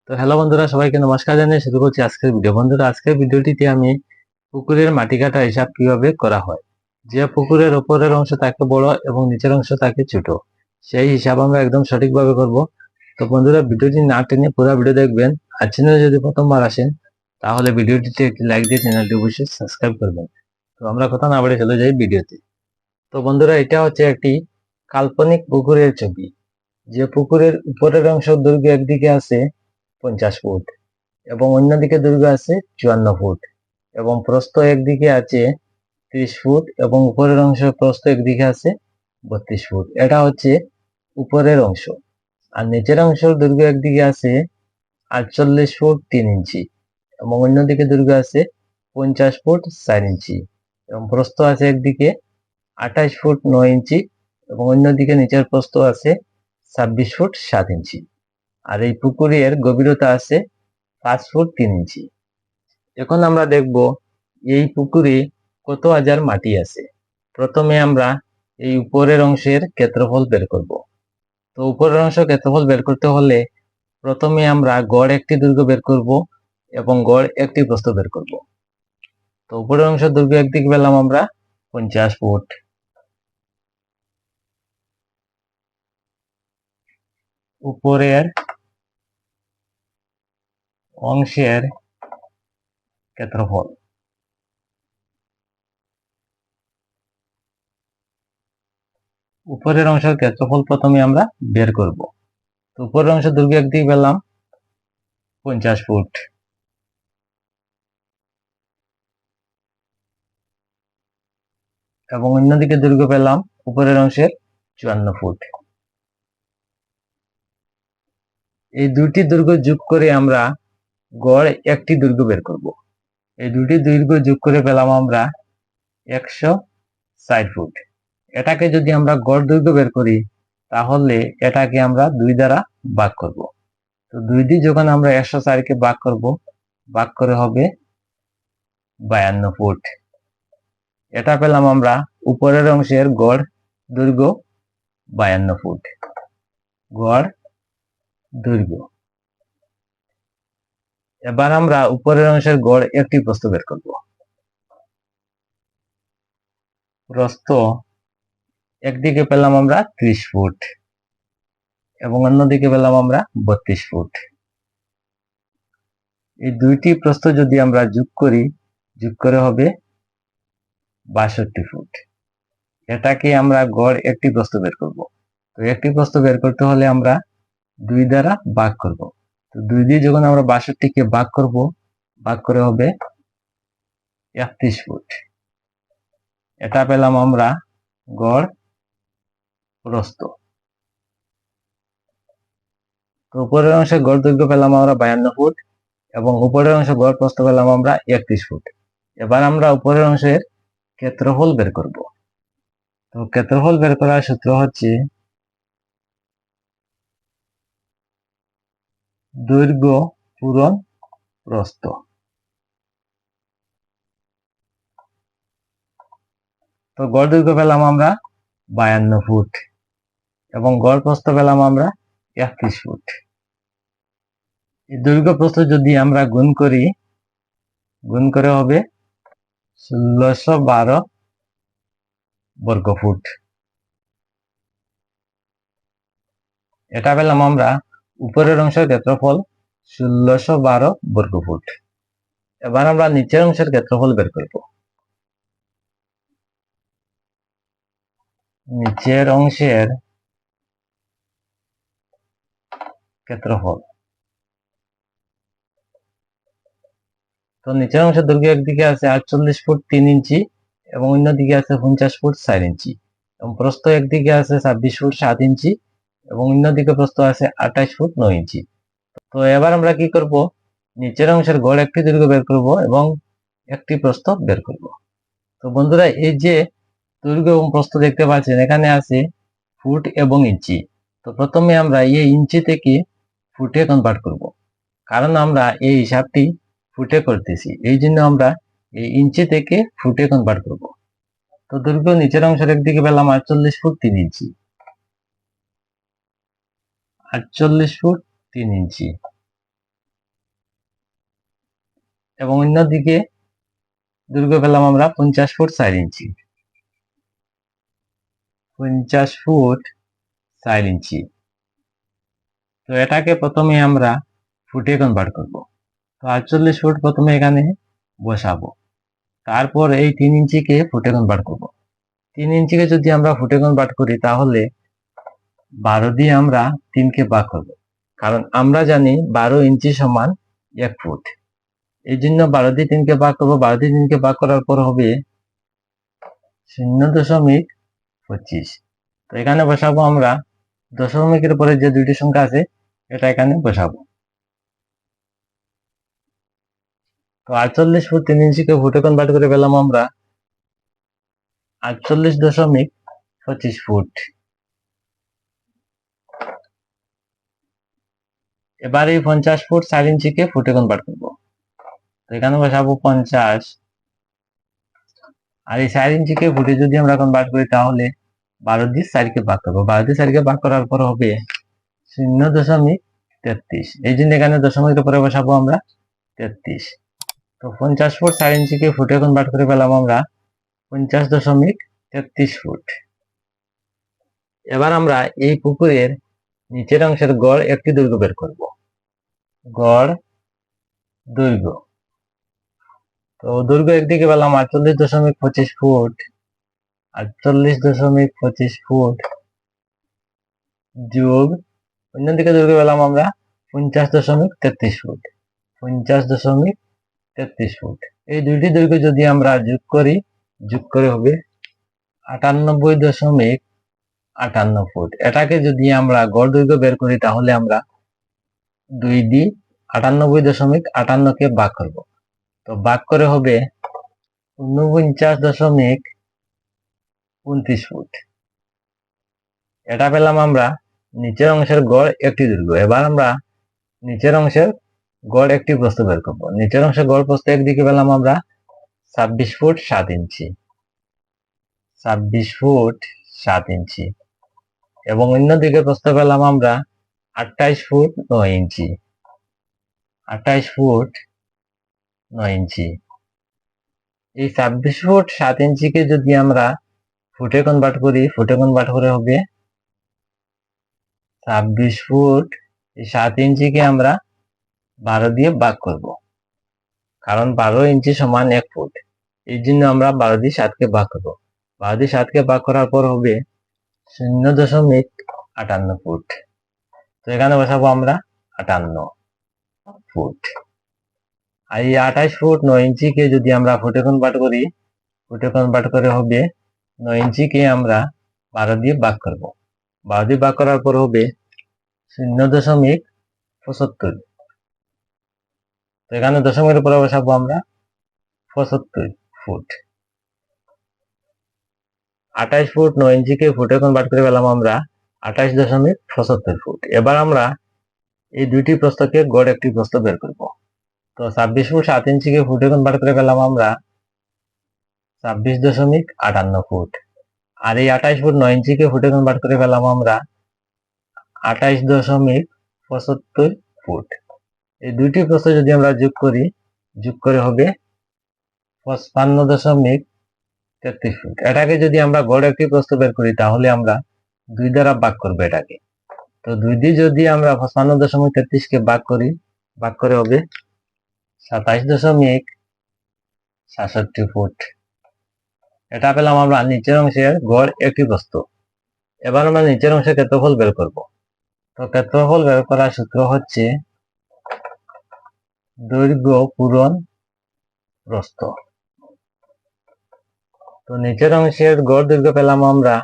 তো হ্যালো বন্ধুরা, সবাইকে নমস্কার জানিয়ে শুরু করছি আজকের ভিডিও। বন্ধুরা, আজকের ভিডিওটিতে আমি পুকুরের মাটি কাটা হিসাব কিভাবে করা হয়। যে পুকুরের উপরের অংশ থাকে বড় এবং নিচের অংশ থাকে ছোট, সেই হিসাব আমরা একদম সঠিকভাবে করব। তো বন্ধুরা, ভিডিওটি না টেনে পুরো ভিডিও দেখবেন। আর চ্যানেলে যদি প্রথমবার আসেন তাহলে ভিডিওটিতে একটি লাইক দিয়ে চ্যানেলটি অবশ্যই সাবস্ক্রাইব করবেন। তো আমরা কথা না বলে চলে যাই ভিডিওতে। তো বন্ধুরা, এটা হচ্ছে একটি কাল্পনিক পুকুরের ছবি। যে পুকুরের উপরের অংশ দৈর্ঘ্য একদিকে আছে 50 ফুট এবং অন্যদিকে দৈর্ঘ্য আছে 54 ফুট এবং প্রস্থ একদিকে আছে 30 ফুট এবং উপরের অংশ প্রস্থ একদিকে আছে 32 ফুট। এটা হচ্ছে উপরের অংশ। আর নিচের অংশের দৈর্ঘ্য একদিকে আছে 48 ফুট 3 ইঞ্চি এবং অন্যদিকে দৈর্ঘ্য আছে 50 ফুট 4 ইঞ্চি এবং প্রস্থ আছে একদিকে 28 ফুট 9 ইঞ্চি এবং অন্যদিকে নিচের প্রস্থ আছে 26 ফুট 7 ইঞ্চি। আর এই পুকুরের গভীরতা আছে 5 ফুট 3 ইঞ্চি। এখন আমরা দেখব এই পুকুরে কত হাজার মাটি আছে। প্রথমে আমরা এই উপরের অংশের ক্ষেত্রফল বের করব। তো উপরের অংশ ক্ষেত্রফল বের করতে হলে প্রথমে আমরা গড় একটি দৈর্ঘ্য বের করব এবং গড় একটি প্রস্থ বের করব। তো উপরের অংশের দৈর্ঘ্য একদিকে পেলাম আমরা 50 ফুট, উপরের অংশের ক্ষেত্রফল। উপরের অংশের ক্ষেত্রফল প্রথমে আমরা বের করব। তো উপরের অংশের দৈর্ঘ্য একদিকে পেলাম 50 ফুট এবং অন্যদিকে দৈর্ঘ্য পেলাম উপরের অংশের 54 ফুট। এই দুটি দৈর্ঘ্য যোগ করে আমরা গড় একটি দৈর্ঘ্য বের করব। এই দুটি দৈর্ঘ্য যোগ করে পেলাম আমরা 160 ফুট। এটাকে যদি আমরা গড় দৈর্ঘ্য বের করি তাহলে এটাকে আমরা 2 দ্বারা ভাগ করব। তো 2 দিয়ে যখন আমরা 160 কে ভাগ করব, ভাগ করে হবে 52 ফুট। এটা পেলাম আমরা উপরের অংশের গড় দৈর্ঘ্য 52 ফুট। গড় দৈর্ঘ্য। এবার আমরা উপরের অংশের গড় একটি প্রস্থ বের করব। প্রস্থ একদিকে পেলাম আমরা 30 ফুট এবং অন্যদিকে পেলাম আমরা 32 ফুট। এই দুইটি প্রস্থ যদি আমরা যোগ করি, যোগ করে হবে 62 ফুট। এটাকে আমরা গড় একটি প্রস্থ বের করব। তো একটি প্রস্থ বের করতে হলে আমরা 2 দ্বারা ভাগ করব। তো 2 দিয়ে যখন আমরা 62 কে ভাগ করব, ভাগ করে হবে 31 ফুট। এটা পেলাম আমরা গড় প্রস্থ। তো উপরের অংশে গড় দৈর্ঘ্য পেলাম আমরা 52 ফুট এবং উপরের অংশে গড় প্রস্থ পেলাম আমরা 31 ফুট। এবার আমরা উপরের অংশের ক্ষেত্রফল বের করব। তো ক্ষেত্রফল বের করার সূত্র হচ্ছে দৈর্ঘ্য পূরণ প্রস্থ। তো গড় দৈর্ঘ্য পেলাম আমরা 52 ফুট এবং গড় প্রস্থ পেলাম আমরা 31 ফুট। এই দৈর্ঘ্য প্রস্থ যদি আমরা গুণ করি, গুণ করে হবে 1612 বর্গ ফুট। এটা পেলাম আমরা উপরের অংশের ক্ষেত্রফল 1612 বর্গ ফুট। এবার আমরা নিচের অংশের ক্ষেত্রফল বের করব। নিচের অংশের ক্ষেত্রফল। তো নিচের অংশের দৈর্ঘ্য একদিকে আছে 48 ফুট 3 ইঞ্চি এবং অন্যদিকে আছে 50 ফুট 4 ইঞ্চি এবং প্রস্থ একদিকে আছে 26 ফুট 7 ইঞ্চি এবং অন্যদিকে প্রস্থ আছে 28 ফুট 9 ইঞ্চি। তো এবার আমরা কি করব, নিচের অংশের গড় একটি দৈর্ঘ্য বের করব এবং একটি প্রস্থ বের করব। তো বন্ধুরা, এই যে দৈর্ঘ্য এবং প্রস্থ দেখতে পাচ্ছেন এখানে আছে ফুট এবং ইঞ্চি। তো প্রথমে আমরা এই ইঞ্চি থেকে ফুটে কনভার্ট করব, কারণ আমরা এই হিসাবটি ফুটে করতেছি, এই জন্য আমরা এই ইঞ্চি থেকে ফুটে কনভার্ট করব। তো দৈর্ঘ্য নিচের অংশের একদিকে পেলাম 48 ফুট 3 ইঞ্চি। 48 ফুট 3 ইঞ্চি এবং অন্যদিকে দৈর্ঘ্য পেলাম আমরা 50 ফুট 4 ইঞ্চি। 50 ফুট 4 ইঞ্চি। তো এটাকে প্রথমে আমরা ফুটে কনভার্ট করব। তো 48 ফুট প্রথমে এখানে বসাবো। তারপর এই 3 ইঞ্চিকে ফুটে কনভার্ট করব। 3 ইঞ্চিকে যদি আমরা ফুটে কনভার্ট করি তাহলে 12 দিয়ে আমরা 3কে ভাগ করব। কারণ আমরা জানি 12 ইঞ্চি সমান 1 ফুট। এই জন্য 12 দিয়ে 3কে ভাগ করবো। 12 দিয়ে 3কে ভাগ করার পর হবে 0.25। তো এখানে বসাবো আমরা দশমিকের পরে যে দুইটি সংখ্যা আছে এটা এখানে বসাবো। তো 48 ফুট 3 ইঞ্চিকে ফুটে কনভার্ট করে পেলাম আমরা 48.25 ফুট। এবার এই 50 ফুট 4 ইঞ্চিকে ফুটে কনভার্ট করবো। তো এখানে বসাবো 50। আর এই 4 ইঞ্চিকে ফুটে যদি আমরা কনভার্ট করি তাহলে 12 দিয়ে 4কে ভাগ করবো। 12 দিয়ে 4কে ভাগ করার পর হবে 0.33। এই জন্য এখানে দশমিকের পরে বসাবো আমরা 33। তো 50 ফুট 4 ইঞ্চিকে ফুটে কনভার্ট করে পেলাম আমরা 50.33 ফুট। এবার আমরা এই পুকুরের নিচের অংশের গড় একটি দৈর্ঘ্য বের করব। গড় দৈর্ঘ্য। তো দৈর্ঘ্য একদিকে পেলাম 48.25 ফুট। 48.25 ফুট যোগ অন্যদিকে দৈর্ঘ্য পেলাম আমরা 50.33 ফুট। 50.33 ফুট। এই দুইটি দৈর্ঘ্য যদি আমরা যোগ করি, যোগ করে হবে 98.58 ফুট। এটাকে যদি আমরা গড় দৈর্ঘ্য বের করি তাহলে আমরা 2 দিয়ে 98.58কে ভাগ করব। তো ভাগ করে হবে 49.29 ফুট। এটা পেলাম আমরা নিচের অংশের গড় একটি দৈর্ঘ্য। এবার আমরা নিচের অংশের গড় একটি প্রস্থ বের করব। নিচের অংশের গড় প্রস্থ একদিকে পেলাম আমরা 26 ফুট 7 ইঞ্চি। 26 ফুট 7 ইঞ্চি। এবং অন্যদিকে প্রস্থ পেলাম আমরা 28 ফুট 9 ইঞ্চি। 28 ফুট 9 ইঞ্চি। এই 26 ফুট 7 ইঞ্চিকে যদি আমরা ফুটে কনভার্ট করি, ফুটে কনভার্ট করে হবে 26 ফুট 7 ইঞ্চিকে আমরা 12 দিয়ে ভাগ করব। কারণ 12 ইঞ্চি সমান 1 ফুট। এই জন্য আমরা 12 দিয়ে 7কে ভাগ করব। 12 দিয়ে 7কে ভাগ করার পর হবে 0.58 ফুট। তো এখানে বসাবো আমরা 58 ফুট। আর এই 28 ফুট 9 ইঞ্চিকে যদি আমরা ফুটে কনভার্ট করি, ফুটে কনভার্ট করে হবে 9 ইঞ্চিকে আমরা 12 দিয়ে ভাগ করব। 12 দিয়ে ভাগ করার পর হবে 0.75। তো এখানে দশমিকের পরে বসাবো আমরা 75 ফুট। 28 ফুট 9 ইঞ্চিকে ফুটে কনভার্ট করে পেলাম আমরা 28.75 ফুট। এবার আমরা এই দুইটি প্রস্থকে গড় একটি প্রস্থ বের করব। তো 26 ফুট 7 ইঞ্চিকে ফুটে কনভার্ট করে পেলাম আমরা 26.58 ফুট। আর এই 28 ফুট 9 ইঞ্চিকে ফুটে কনভার্ট করে পেলাম আমরা 28.75 ফুট। এই দুইটি প্রস্থ যদি আমরা যোগ করি, যোগ করে হবে 55.33 ফুট। এটাকে যদি আমরা গড় একটি প্রস্থ বের করি তাহলে আমরা 2 দ্বারা ভাগ করবো এটাকে। তো 2 দিয়ে যদি আমরা 55.33কে ভাগ করি, ভাগ করে হবে 27.67 ফুট। এটা পেলাম আমরা নিচের অংশের গড় একটি প্রস্থ। এবার আমরা নিচের অংশের ক্ষেত্রফল বের করব। তো ক্ষেত্রফল বের করার সূত্র হচ্ছে দৈর্ঘ্য পূরণ প্রস্থ। তো নিচের অংশের গড় দৈর্ঘ্য পেলাম আমরা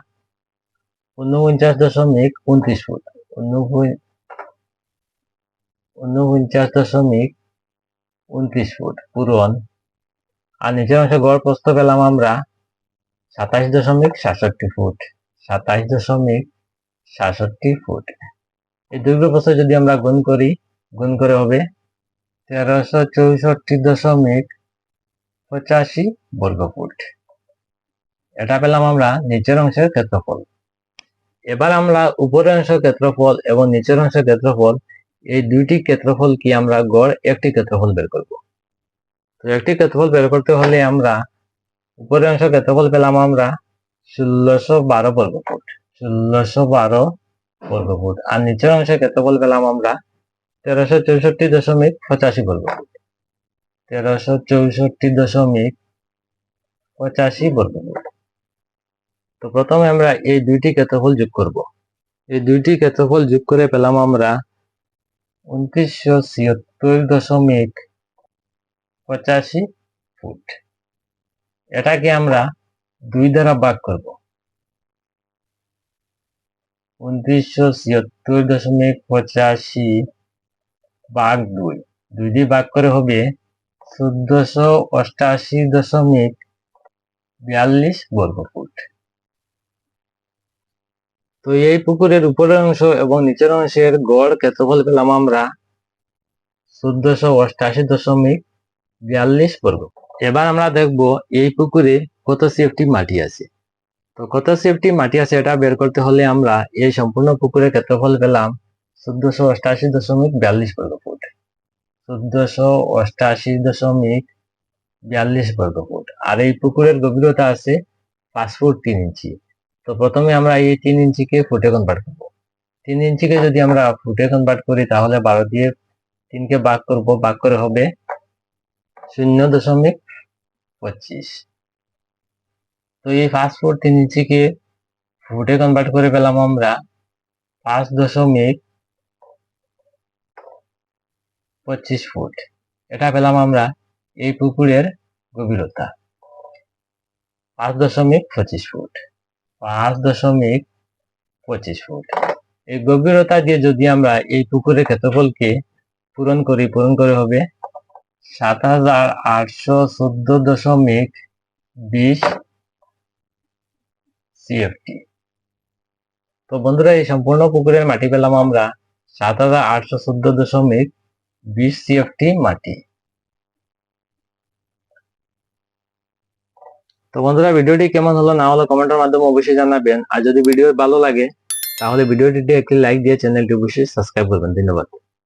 49.29 ফুট। 49.29 ফুট পূরণ। আর নিচের অংশের গড় প্রস্থ পেলাম আমরা 27.67 ফুট। 27.67 ফুট। এই দৈর্ঘ্য প্রস্থ যদি আমরা গুণ করি, গুণ করে হবে 1364.85 বর্গ ফুট। এটা পেলাম আমরা নিচের অংশের ক্ষেত্রফল। এবার আমরা উপরের অংশের ক্ষেত্রফল এবং নিচের অংশের ক্ষেত্রফল এই দুইটি ক্ষেত্রফল কি আমরা গড় একটি ক্ষেত্রফল বের করব। তো একটি ক্ষেত্রফল বের করতে হলে আমরা উপরের অংশ ক্ষেত্রফল পেলাম আমরা 1612 বর্গফুট, 1612 বর্গফুট, আর নিচের অংশের ক্ষেত্রফল পেলাম আমরা 1364.85 বর্গফুট, 1364.85 বর্গফুট। তো প্রথমে আমরা এই দুইটি ক্ষেত্রফল যোগ করব। এই দুইটি ক্ষেত্রফল যোগ করে পেলাম আমরা 2976.85 ফুট। এটাকে আমরা 2 দ্বারা ভাগ করব। 2976.85 ভাগ 2, 2 দিয়ে ভাগ করে হবে 1488.42 বর্গফুট। তো এই পুকুরের উপরের অংশ এবং নিচের অংশের গড় ক্ষেত্রফল পেলাম আমরা 1488.42 বর্গফুট। এবার আমরা দেখব এই পুকুরে কত সিএফটি মাটি আছে। তো কত সিএফটি মাটি আছে এটা বের করতে হলে আমরা এই সম্পূর্ণ পুকুরের ক্ষেত্রফল পেলাম 1488.42 বর্গফুট, 1488.42 বর্গফুট, আর এই পুকুরের গভীরতা আছে 5 ফুট 3 ইঞ্চি। তো প্রথমে আমরা এই 3 ইঞ্চিকে ফুটে কনভার্ট করব। 3 ইঞ্চিকে যদি আমরা ফুটে কনভার্ট করি তাহলে 12 দিয়ে 3 কে ভাগ করব, ভাগ করে হবে 0.25। তো এই 5 ফুট 3 ইঞ্চিকে ফুটে কনভার্ট করে পেলাম আমরা 5.25 ফুট। এটা পেলাম আমরা এই পুকুরের গভীরতা 5.25 ফুট, 5.25 ফুট। এই গভীরতা দিয়ে যদি আমরা এই পুকুরের ক্ষেত্রফলকে পূরণ করে হবে 7814.20 সিএফটি। তো বন্ধুরা এই সম্পূর্ণ পুকুরের মাটি পেলাম আমরা 7814.20 সিএফটি মাটি। তো বন্ধুরা ভিডিওটি কেমন হলো না হলো কমেন্টের মাধ্যমে অবশ্যই জানাবেন, আর যদি ভিডিও ভালো লাগে তাহলে ভিডিওটিতে একটি লাইক দিয়ে চ্যানেলটি অবশ্যই সাবস্ক্রাইব করবেন। ধন্যবাদ।